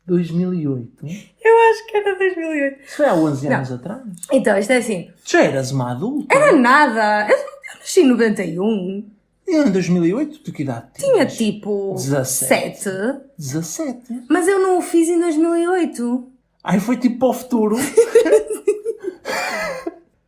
2008? Eu acho que era 2008. Isso foi há 11 anos atrás. Então, isto é assim. Já eras uma adulta? Era nada. Eu nasci em 91. E em 2008, tu que idade Tinha tinhas? tipo 17. 7. 17. Mas eu não o fiz em 2008. Ai, foi tipo para o futuro.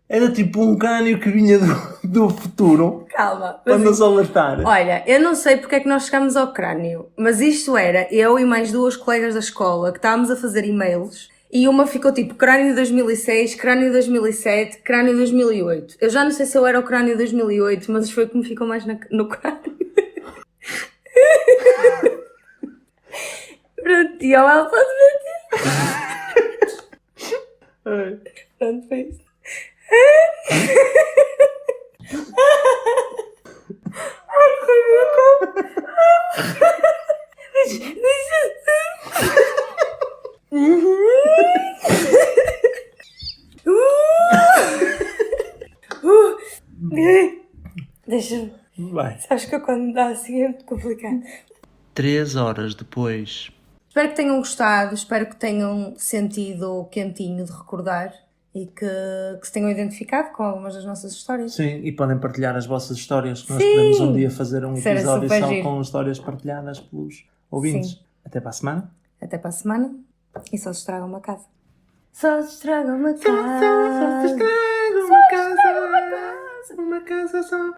Era tipo um crânio que vinha do futuro Calma. para Mas nos alertar. olha, eu não sei porque é que nós chegámos ao crânio, mas isto era eu e mais 2 colegas da escola que estávamos a fazer e-mails e uma ficou tipo crânio 2006, crânio 2007, crânio 2008. Eu já não sei se eu era o crânio 2008, mas foi o que me ficou mais no crânio. Pronto, e ela pode ver. Ai. Pronto, foi isso. Ai, foi Deixa-me. Vai. Sabes que eu quando dá assim é muito complicado. 3 horas depois. Espero que tenham gostado, espero que tenham sentido o quentinho de recordar e que se tenham identificado com algumas das nossas histórias. Sim, e podem partilhar as vossas histórias, que nós Sim. podemos um dia fazer um Isso era episódio super só giro. com histórias partilhadas pelos ouvintes. Sim. Até para a semana. Até para a semana e só se estraga uma casa. Só se estraga uma casa. Uma casa só.